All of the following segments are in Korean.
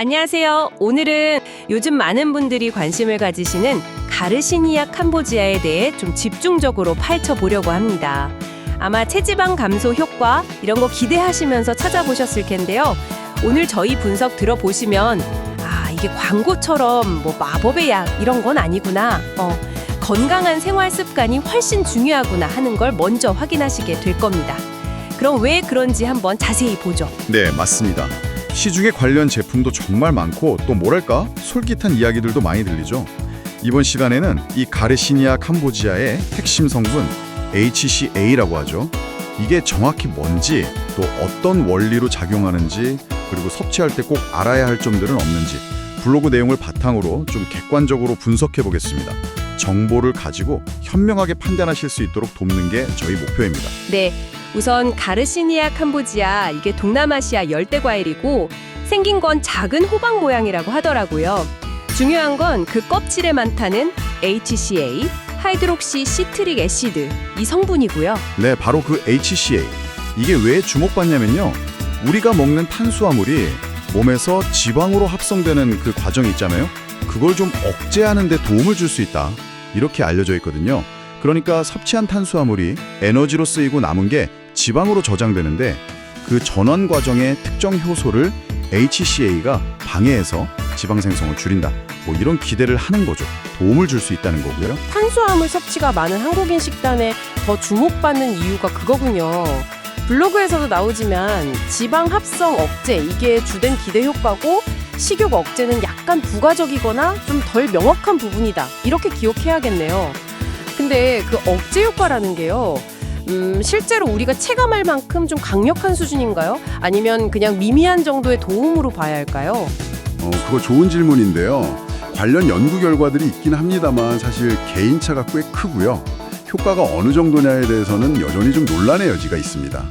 안녕하세요. 오늘은 요즘 많은 분들이 관심을 가지시는 가르시니아 캄보지아에 대해 좀 집중적으로 파헤쳐 보려고 합니다. 아마 체지방 감소 효과 이런 거 기대하시면서 찾아보셨을 텐데요. 오늘 저희 분석 들어보시면 이게 광고처럼 뭐 마법의 약 이런 건 아니구나. 건강한 생활 습관이 훨씬 중요하구나 하는 걸 먼저 확인하시게 될 겁니다. 그럼 왜 그런지 한번 자세히 보죠. 네, 맞습니다. 시중에 관련 제품도 정말 많고 또 뭐랄까 솔깃한 이야기들도 많이 들리죠. 이번 시간에는 이 가르시니아 캄보지아의 핵심 성분 HCA라고 하죠. 이게 정확히 뭔지, 또 어떤 원리로 작용하는지, 그리고 섭취할 때 꼭 알아야 할 점들은 없는지 블로그 내용을 바탕으로 좀 객관적으로 분석해 보겠습니다. 정보를 가지고 현명하게 판단하실 수 있도록 돕는 게 저희 목표입니다. 네, 우선 가르시니아 캄보지아 이게 동남아시아 열대 과일이고 생긴 건 작은 호박 모양이라고 하더라고요. 중요한 건 그 껍질에 많다는 HCA, 하이드록시 시트릭 애시드 이 성분이고요. 네, 바로 그 HCA. 이게 왜 주목받냐면요. 우리가 먹는 탄수화물이 몸에서 지방으로 합성되는 그 과정이 있잖아요. 그걸 좀 억제하는 데 도움을 줄 수 있다. 이렇게 알려져 있거든요. 그러니까 섭취한 탄수화물이 에너지로 쓰이고 남은 게 지방으로 저장되는데 그 전환 과정의 특정 효소를 HCA가 방해해서 지방 생성을 줄인다. 뭐 이런 기대를 하는 거죠. 도움을 줄 수 있다는 거고요. 탄수화물 섭취가 많은 한국인 식단에 더 주목받는 이유가 그거군요. 블로그에서도 나오지만 지방 합성 억제 이게 주된 기대 효과고 식욕 억제는 약간 부가적이거나 좀 덜 명확한 부분이다. 이렇게 기억해야겠네요. 근데 그 억제 효과라는 게요. 실제로 우리가 체감할 만큼 좀 강력한 수준인가요? 아니면 그냥 미미한 정도의 도움으로 봐야 할까요? 그거 좋은 질문인데요. 관련 연구 결과들이 있긴 합니다만 사실 개인차가 꽤 크고요. 효과가 어느 정도냐에 대해서는 여전히 좀 논란의 여지가 있습니다.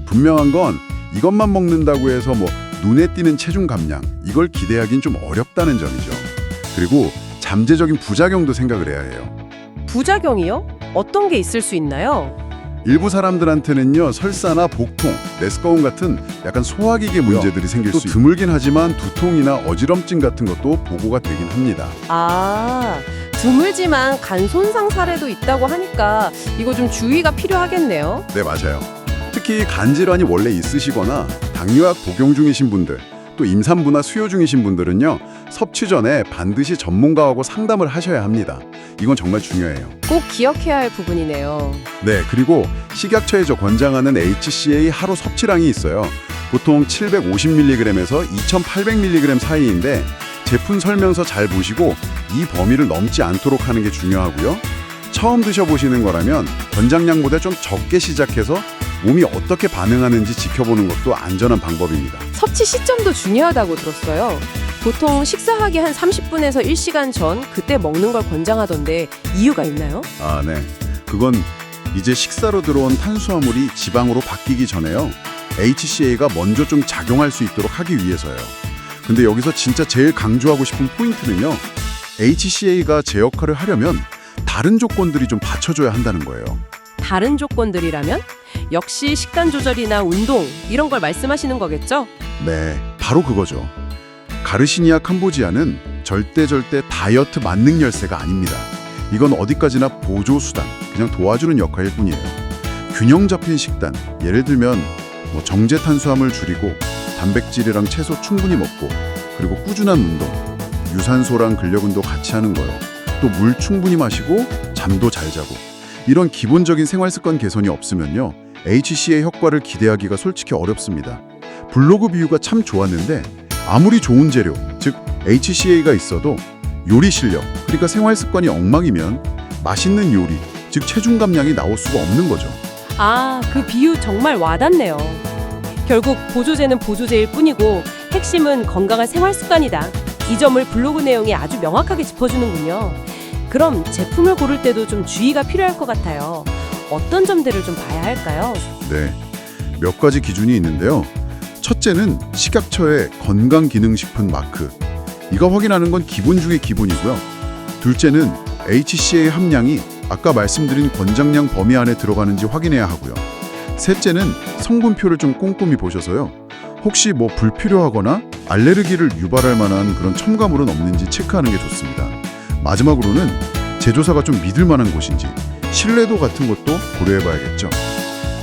분명한 건 이것만 먹는다고 해서 뭐 눈에 띄는 체중 감량 이걸 기대하긴 좀 어렵다는 점이죠. 그리고 잠재적인 부작용도 생각을 해야 해요. 부작용이요? 어떤 게 있을 수 있나요? 일부 사람들한테는요 설사나 복통, 메스꺼움 같은 약간 소화기계 문제들이 생길 수 있고 드물긴 하지만 두통이나 어지럼증 같은 것도 보고가 되긴 합니다. 드물지만 간 손상 사례도 있다고 하니까 이거 좀 주의가 필요하겠네요. 네, 맞아요. 특히 간 질환이 원래 있으시거나 당뇨약 복용 중이신 분들, 또 임산부나 수요 중이신 분들은요 섭취 전에 반드시 전문가하고 상담을 하셔야 합니다. 이건 정말 중요해요. 꼭 기억해야 할 부분이네요. 네, 그리고 식약처에서 권장하는 HCA 하루 섭취량이 있어요. 보통 750mg에서 2800mg 사이인데 제품 설명서 잘 보시고 이 범위를 넘지 않도록 하는 게 중요하고요. 처음 드셔보시는 거라면 권장량보다 좀 적게 시작해서 몸이 어떻게 반응하는지 지켜보는 것도 안전한 방법입니다. 섭취 시점도 중요하다고 들었어요. 보통 식사하기 한 30분에서 1시간 전 그때 먹는 걸 권장하던데 이유가 있나요? 네. 그건 이제 식사로 들어온 탄수화물이 지방으로 바뀌기 전에요. HCA가 먼저 좀 작용할 수 있도록 하기 위해서요. 근데 여기서 진짜 제일 강조하고 싶은 포인트는요. HCA가 제 역할을 하려면 다른 조건들이 좀 받쳐줘야 한다는 거예요. 다른 조건들이라면? 역시 식단 조절이나 운동 이런 걸 말씀하시는 거겠죠? 네, 바로 그거죠. 가르시니아 캄보지아는 절대 다이어트 만능 열쇠가 아닙니다. 이건 어디까지나 보조 수단, 그냥 도와주는 역할일 뿐이에요. 균형 잡힌 식단, 예를 들면 뭐 정제 탄수화물 줄이고 단백질이랑 채소 충분히 먹고 그리고 꾸준한 운동, 유산소랑 근력 운동 같이 하는 거요. 또 물 충분히 마시고 잠도 잘 자고 이런 기본적인 생활 습관 개선이 없으면요. HCA 효과를 기대하기가 솔직히 어렵습니다. 블로그 비유가 참 좋았는데 아무리 좋은 재료, 즉 HCA가 있어도 요리 실력, 그러니까 생활 습관이 엉망이면 맛있는 요리, 즉 체중 감량이 나올 수가 없는 거죠. 그 비유 정말 와닿네요. 결국 보조제는 보조제일 뿐이고 핵심은 건강한 생활 습관이다. 이 점을 블로그 내용이 아주 명확하게 짚어주는군요. 그럼 제품을 고를 때도 좀 주의가 필요할 것 같아요. 어떤 점들을 좀 봐야 할까요? 네, 몇 가지 기준이 있는데요. 첫째는 식약처의 건강기능식품 마크. 이거 확인하는 건 기본 중의 기본이고요. 둘째는 HCA 함량이 아까 말씀드린 권장량 범위 안에 들어가는지 확인해야 하고요. 셋째는 성분표를 좀 꼼꼼히 보셔서요. 혹시 뭐 불필요하거나 알레르기를 유발할 만한 그런 첨가물은 없는지 체크하는 게 좋습니다. 마지막으로는 제조사가 좀 믿을 만한 곳인지 신뢰도 같은 것도 고려해봐야겠죠.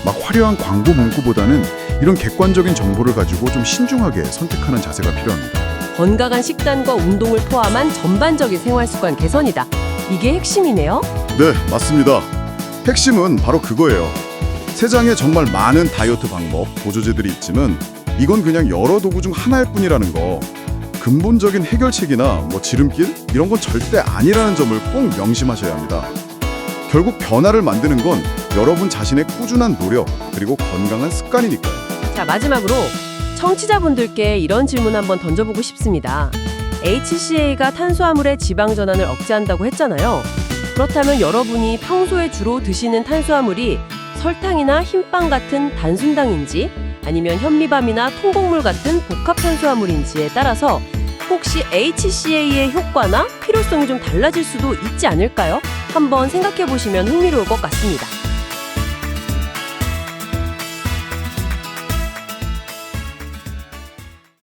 막 화려한 광고 문구보다는 이런 객관적인 정보를 가지고 좀 신중하게 선택하는 자세가 필요합니다. 건강한 식단과 운동을 포함한 전반적인 생활 습관 개선이다. 이게 핵심이네요. 네, 맞습니다. 핵심은 바로 그거예요. 세상에 정말 많은 다이어트 방법, 보조제들이 있지만 이건 그냥 여러 도구 중 하나일 뿐이라는 거. 근본적인 해결책이나 지름길 이런 건 절대 아니라는 점을 꼭 명심하셔야 합니다. 결국 변화를 만드는 건 여러분 자신의 꾸준한 노력 그리고 건강한 습관이니까요. 자, 마지막으로 청취자분들께 이런 질문 한번 던져보고 싶습니다. HCA가 탄수화물의 지방 전환을 억제한다고 했잖아요. 그렇다면 여러분이 평소에 주로 드시는 탄수화물이 설탕이나 흰빵 같은 단순당인지 아니면 현미밥이나 통곡물 같은 복합 탄수화물인지에 따라서 혹시 HCA의 효과나 필요성이 좀 달라질 수도 있지 않을까요? 한번 생각해 보시면 흥미로울 것 같습니다.